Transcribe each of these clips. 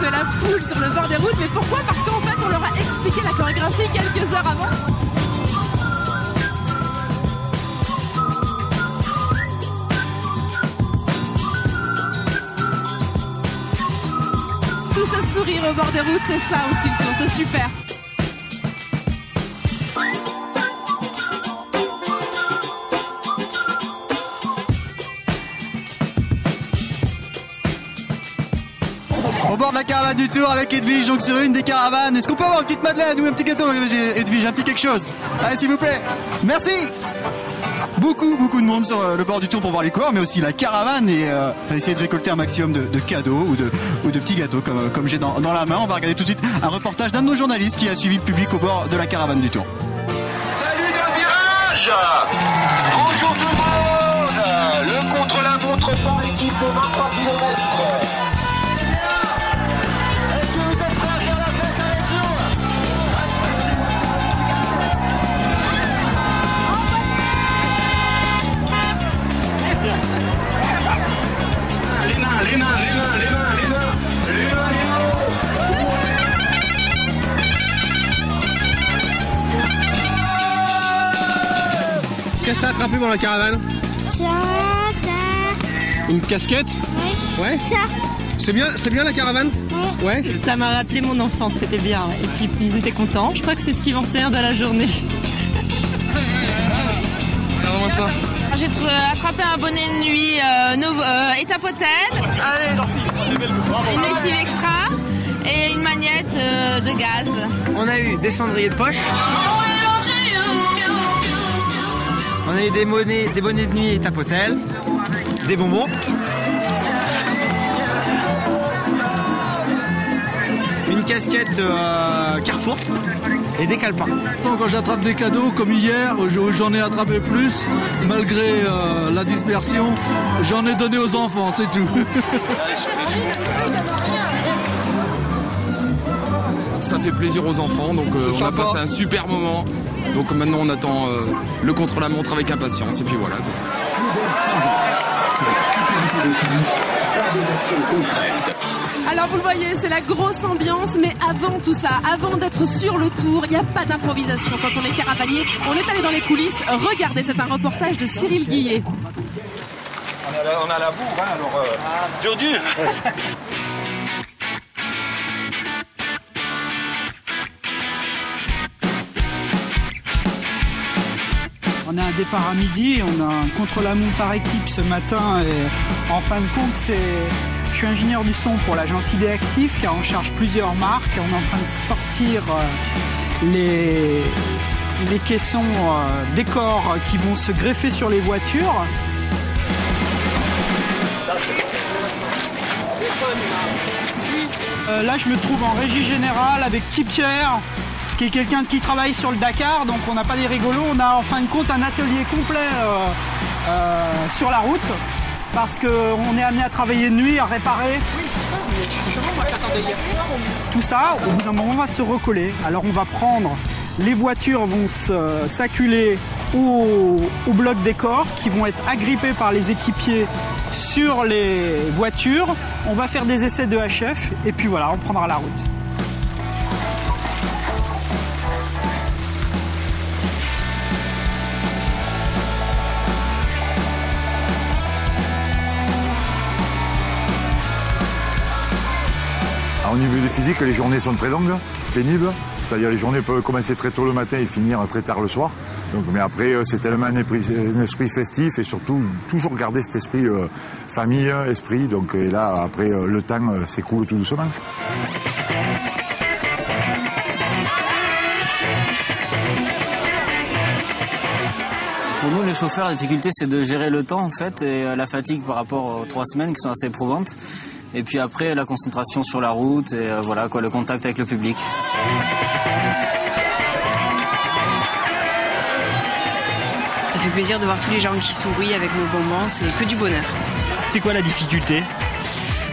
de la foule sur le bord des routes. Mais pourquoi? Parce qu'en fait, on leur a expliqué la chorégraphie quelques heures avant. Tout ce sourire au bord des routes, c'est ça aussi le tour, c'est super. Au bord de la caravane du Tour avec Edwige, donc sur une des caravanes. Est-ce qu'on peut avoir une petite madeleine ou un petit gâteau, Edwige, un petit quelque chose? Allez, s'il vous plaît. Merci. Beaucoup de monde sur le bord du Tour pour voir les coureurs, mais aussi la caravane, et on va essayer de récolter un maximum de cadeaux ou de petits gâteaux comme j'ai dans la main. On va regarder tout de suite un reportage d'un de nos journalistes qui a suivi le public au bord de la caravane du Tour. Salut d'un virage. Bonjour tout le monde. Le contre-la-montre par équipe de 23 km. Est-ce que vous êtes prêts à faire la fête avec nous? Les mains. Qu'est-ce que t'as attrapé dans la caravane? Ça. Une casquette? Oui. Ouais. Ça. C'est bien la caravane? Oui. Ouais. Ça m'a rappelé mon enfance, c'était bien. Et puis ils étaient contents. Je crois que c'est ce qu'ils vont faire de la journée. Regarde-moi ça. J'ai attrapé un bonnet de nuit étape hôtel, une lessive extra et une magnette de gaz. On a eu des cendriers de poche. On a eu des bonnets de nuit étape hôtel, des bonbons. Une casquette Carrefour et des calepins. Quand j'attrape des cadeaux comme hier, j'en ai attrapé plus, malgré la dispersion, j'en ai donné aux enfants, c'est tout. Ça fait plaisir aux enfants, donc on a passé un super moment. Donc maintenant on attend le contre-la-montre avec impatience, et puis voilà. Alors vous le voyez, c'est la grosse ambiance, mais avant tout ça, avant d'être sur le tour, il n'y a pas d'improvisation. Quand on est caravanier, on est allé dans les coulisses. Regardez, c'est un reportage de Cyril Guillet. On a la bourre, hein, alors dur. On a un départ à midi, on a un contre-la-montre par équipe ce matin, et en fin de compte, je suis ingénieur du son pour l'agence ID Active qui a en charge plusieurs marques. On est en train de sortir les caissons décors qui vont se greffer sur les voitures. Là, je me trouve en régie générale avec Pierre, qui est quelqu'un qui travaille sur le Dakar, donc on n'a pas des rigolos, on a en fin de compte un atelier complet sur la route, parce qu'on est amené à travailler de nuit, à réparer. Oui, c'est ça, mais justement, moi j'attendais hier soir. Tout ça, au bout d'un moment, on va se recoller. Alors on va prendre, les voitures vont s'acculer au bloc décor, qui vont être agrippés par les équipiers sur les voitures. On va faire des essais de HF, et puis voilà, on prendra la route. Au niveau du physique, les journées sont très longues, pénibles. C'est-à-dire les journées peuvent commencer très tôt le matin et finir très tard le soir. Donc, mais après, c'est tellement un esprit festif et surtout toujours garder cet esprit famille, esprit. Donc, et là, après, le temps s'écoule tout doucement. Pour nous, les chauffeurs, la difficulté, c'est de gérer le temps, en fait, et la fatigue par rapport aux 3 semaines qui sont assez éprouvantes. Et puis après, la concentration sur la route et voilà, quoi, le contact avec le public. Ça fait plaisir de voir tous les gens qui sourient avec nos bonbons, c'est que du bonheur. C'est quoi la difficulté ?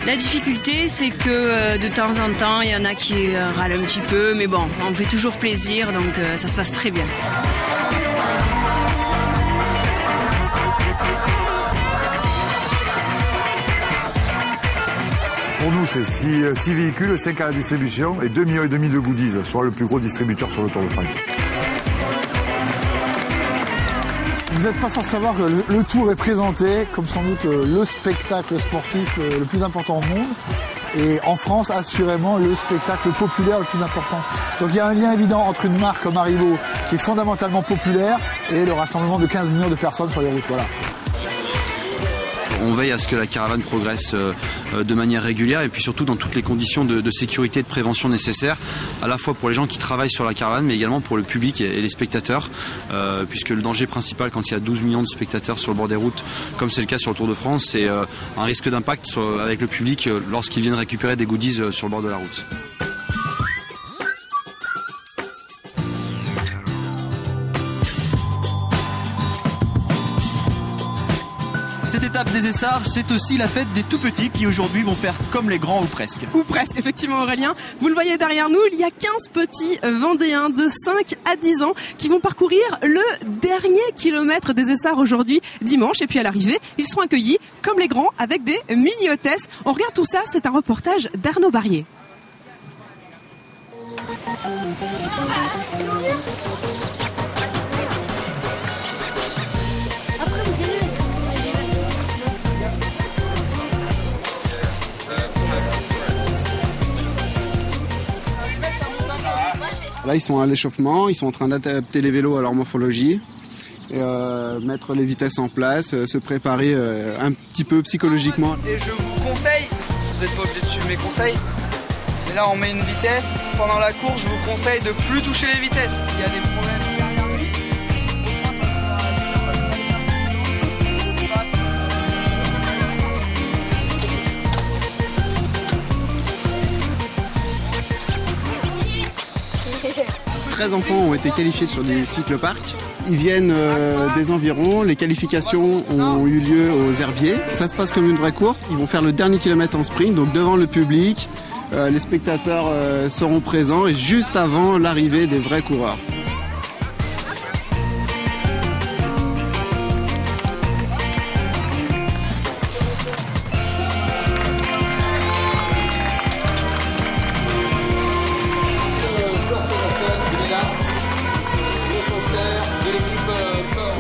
La difficulté, c'est que de temps en temps, il y en a qui râlent un petit peu, mais bon, on fait toujours plaisir, donc ça se passe très bien. Pour nous, nous, c'est 6 véhicules, 5 à la distribution et 2,5 millions de goodies, soit le plus gros distributeur sur le Tour de France. Vous n'êtes pas sans savoir que le Tour est présenté comme sans doute le spectacle sportif le plus important au monde. Et en France, assurément, le spectacle populaire le plus important. Donc il y a un lien évident entre une marque comme Haribo, qui est fondamentalement populaire, et le rassemblement de 15 millions de personnes sur les routes. Voilà. On veille à ce que la caravane progresse de manière régulière et puis surtout dans toutes les conditions de sécurité et de prévention nécessaires, à la fois pour les gens qui travaillent sur la caravane mais également pour le public et les spectateurs, puisque le danger principal quand il y a 12 millions de spectateurs sur le bord des routes, comme c'est le cas sur le Tour de France, c'est un risque d'impact avec le public lorsqu'ils viennent récupérer des goodies sur le bord de la route. Cette étape des Essarts, c'est aussi la fête des tout-petits qui aujourd'hui vont faire comme les grands ou presque. Ou presque, effectivement Aurélien. Vous le voyez derrière nous, il y a 15 petits Vendéens de 5 à 10 ans qui vont parcourir le dernier kilomètre des Essarts aujourd'hui, dimanche. Et puis à l'arrivée, ils seront accueillis comme les grands avec des mini-hôtesses. On regarde tout ça, c'est un reportage d'Arnaud Barrier. Là, ils sont à l'échauffement, ils sont en train d'adapter les vélos à leur morphologie, et, mettre les vitesses en place, se préparer un petit peu psychologiquement. Et je vous conseille, vous n'êtes pas obligé de suivre mes conseils, mais là on met une vitesse. Pendant la course, je vous conseille de plus toucher les vitesses. S'il y a des problèmes derrière lui. Enfants ont été qualifiés sur des cycloparcs. Ils viennent des environs. Les qualifications ont eu lieu aux Herbiers. Ça se passe comme une vraie course. Ils vont faire le dernier kilomètre en sprint, donc devant le public. Les spectateurs seront présents et juste avant l'arrivée des vrais coureurs.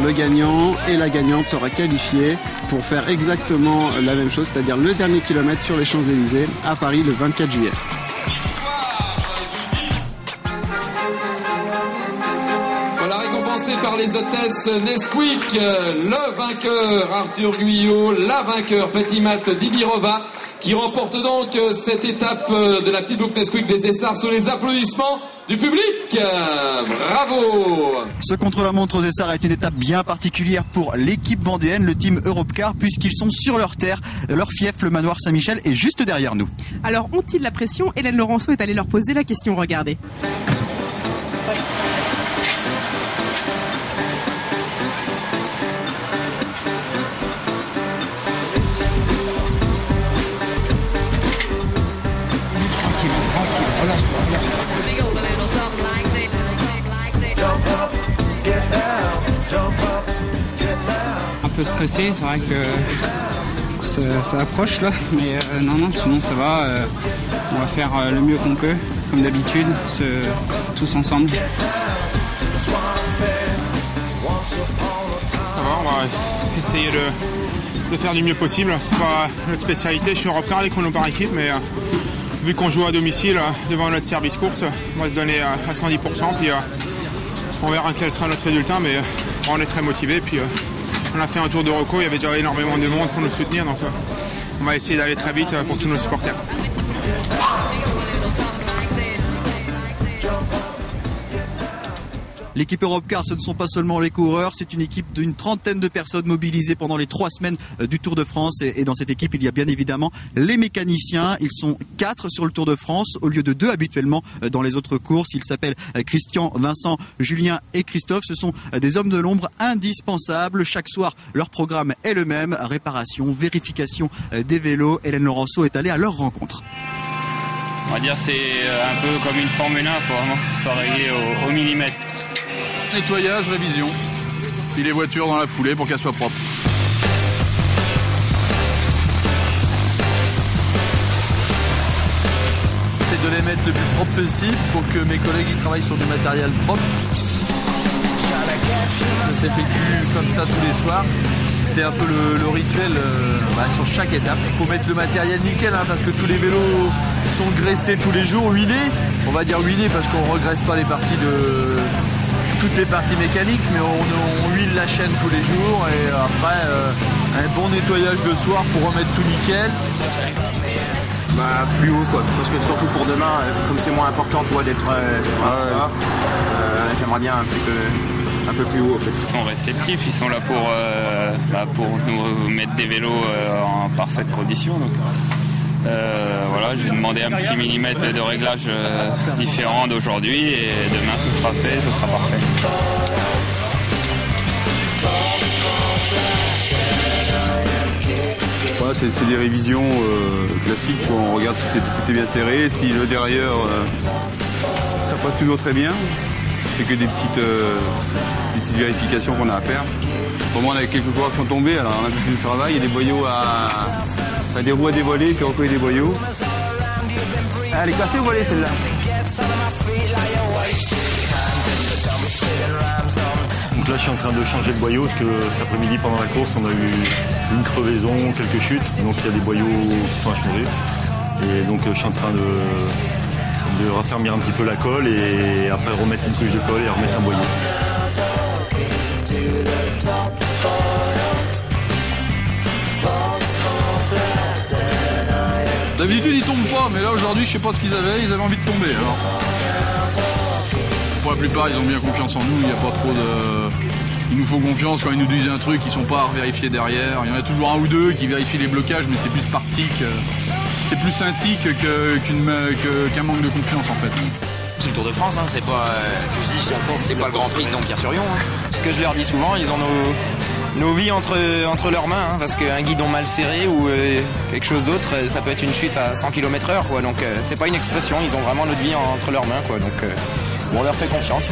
Le gagnant et la gagnante sera qualifié pour faire exactement la même chose, c'est-à-dire le dernier kilomètre sur les Champs-Élysées à Paris le 24 juillet. Voilà, récompensé par les hôtesses Nesquik, le vainqueur Arthur Guyot, la vainqueur Petit Mat Dibirova, qui remporte donc cette étape de la petite boucle Nesquik des Essarts sous les applaudissements du public. Bravo! Ce contre-la-montre aux Essarts est une étape bien particulière pour l'équipe vendéenne, le team Europcar, puisqu'ils sont sur leur terre, leur fief, le manoir Saint-Michel, est juste derrière nous. Alors ont-ils la pression? Hélène Laurenceau est allée leur poser la question, regardez. Un peu stressé, c'est vrai que ça approche là, mais non, sinon ça va. On va faire le mieux qu'on peut, comme d'habitude, tous ensemble. Ça va, on va essayer de faire du mieux possible. C'est pas notre spécialité chez Europcar, les chronos par équipe, mais vu qu'on joue à domicile devant notre service course, on va se donner à 110%, puis on verra quel sera notre résultat, mais on est très motivés. Puis on a fait un tour de reco, il y avait déjà énormément de monde pour nous soutenir, donc on va essayer d'aller très vite pour tous nos supporters. L'équipe Europcar, ce ne sont pas seulement les coureurs, c'est une équipe d'une trentaine de personnes mobilisées pendant les 3 semaines du Tour de France. Et dans cette équipe, il y a bien évidemment les mécaniciens. Ils sont 4 sur le Tour de France, au lieu de 2 habituellement dans les autres courses. Ils s'appellent Christian, Vincent, Julien et Christophe. Ce sont des hommes de l'ombre indispensables. Chaque soir, leur programme est le même. Réparation, vérification des vélos. Hélène Laurenceau est allée à leur rencontre. On va dire c'est un peu comme une Formule 1, il faut vraiment que ce soit réglé au millimètre. Nettoyage, révision. Puis les voitures dans la foulée pour qu'elles soient propres. le plus propre possible pour que mes collègues ils travaillent sur du matériel propre. Ça s'effectue comme ça tous les soirs. C'est un peu le rituel sur chaque étape. Il faut mettre le matériel nickel parce que tous les vélos sont graissés tous les jours, huilés. On va dire huilés parce qu'on ne regraisse pas toutes les parties mécaniques, mais on huile la chaîne tous les jours et après un bon nettoyage le soir pour remettre tout nickel. Plus haut quoi, parce que surtout pour demain, comme c'est moins important d'être ça, j'aimerais bien un peu plus haut en fait. Ils sont réceptifs, ils sont là pour nous mettre des vélos en parfaite condition. Donc. Voilà, j'ai demandé un petit millimètre de réglage différent d'aujourd'hui et demain ce sera fait, ce sera parfait. Voilà, c'est des révisions classiques, on regarde si tout est bien serré, si le derrière ça passe toujours très bien. C'est que des petites vérifications qu'on a à faire. Pour moi, on a quelques coureurs qui sont tombés, alors on a plus de travail, il y a des boyaux des roues à dévoiler, puis encore des boyaux. Elle est cassée ou volée celle-là? Donc là je suis en train de changer le boyau parce que cet après-midi pendant la course on a eu une crevaison, quelques chutes, donc il y a des boyaux qui sont à changer. Et donc je suis en train de raffermir un petit peu la colle et après remettre une couche de colle et remettre un boyau. D'habitude ils tombent pas, mais là aujourd'hui je sais pas ce qu'ils avaient envie de tomber alors. Pour la plupart ils ont bien confiance en nous, il n'y a pas trop de... Il nous faut confiance quand ils nous disent un truc, ils sont pas à vérifier derrière. Il y en a toujours un ou deux qui vérifient les blocages, mais c'est plus par tic. C'est plus un tic qu'un manque de confiance en fait. C'est le Tour de France, c'est pas. C'est pas le Grand Prix de Dompierre-sur-Yon. Ce que je leur dis souvent, ils ont nos vies entre leurs mains, parce qu'un guidon mal serré ou quelque chose d'autre, ça peut être une chute à 100 km/h, quoi. Donc c'est pas une expression, ils ont vraiment notre vie entre leurs mains, quoi. Donc on leur fait confiance.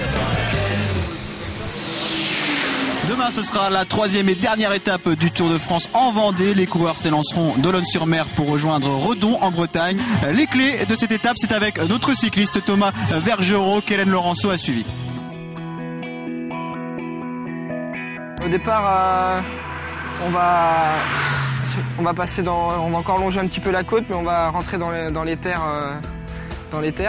Demain, ce sera la 3e et dernière étape du Tour de France en Vendée. Les coureurs s'élanceront d'Olonne-sur-Mer pour rejoindre Redon en Bretagne. Les clés de cette étape, c'est avec notre cycliste Thomas Vergerot qu'Hélène Laurenceau a suivi. Au départ, on va encore longer un petit peu la côte, mais on va rentrer dans les terres.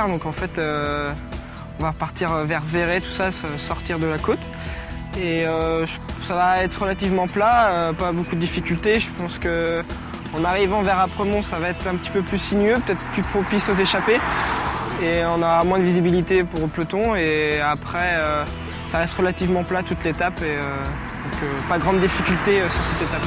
Donc en fait, on va partir vers Verret, tout ça, sortir de la côte. Et ça va être relativement plat, pas beaucoup de difficultés. Je pense qu'en arrivant vers Apremont, ça va être un petit peu plus sinueux, peut-être plus propice aux échappées. Et on aura moins de visibilité pour le peloton. Et après, ça reste relativement plat toute l'étape. Donc pas de grande difficulté sur cette étape.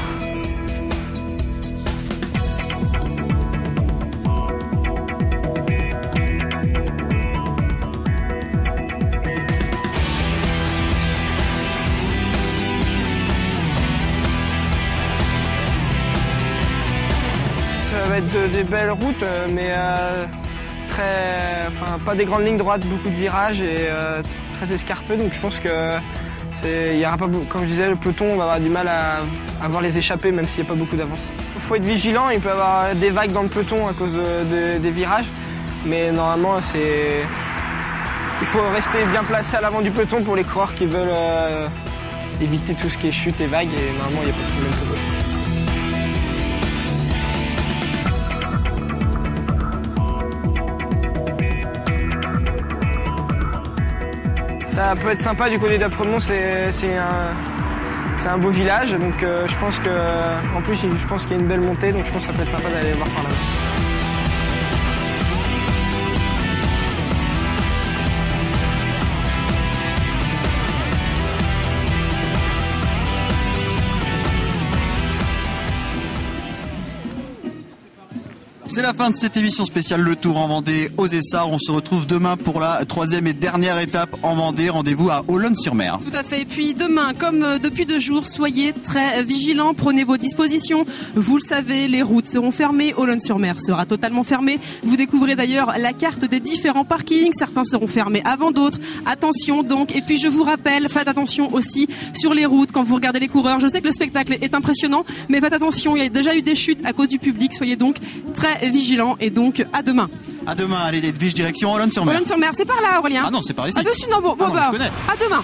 Ça va être des belles routes, mais pas des grandes lignes droites, beaucoup de virages et très escarpées. Donc je pense que il y aura pas, comme je disais, le peloton on va avoir du mal à voir les échappées, même s'il n'y a pas beaucoup d'avance. Il faut être vigilant, il peut y avoir des vagues dans le peloton à cause des virages, mais normalement il faut rester bien placé à l'avant du peloton pour les coureurs qui veulent éviter tout ce qui est chute et vagues, et normalement il n'y a pas de problème pour eux. Ça peut être sympa du côté d'Apremont, c'est un beau village, donc je pense qu'il y a une belle montée, donc je pense que ça peut être sympa d'aller voir par là-bas. C'est la fin de cette émission spéciale Le Tour en Vendée aux Essarts. On se retrouve demain pour la 3e et dernière étape en Vendée. Rendez-vous à Olonne-sur-Mer. Tout à fait. Et puis demain, comme depuis 2 jours, soyez très vigilants. Prenez vos dispositions. Vous le savez, les routes seront fermées. Olonne-sur-Mer sera totalement fermée. Vous découvrez d'ailleurs la carte des différents parkings. Certains seront fermés avant d'autres. Attention donc. Et puis je vous rappelle, faites attention aussi sur les routes quand vous regardez les coureurs. Je sais que le spectacle est impressionnant, mais faites attention. Il y a déjà eu des chutes à cause du public. Soyez donc très vigilants et donc à demain. À demain, allez, Edwige, direction Olonne-sur-Mer. Olonne-sur-Mer, c'est par là, Aurélien. Ah non, c'est par ici. Ah, bah, si, non, bon, Ah non, bah, je connais. à demain.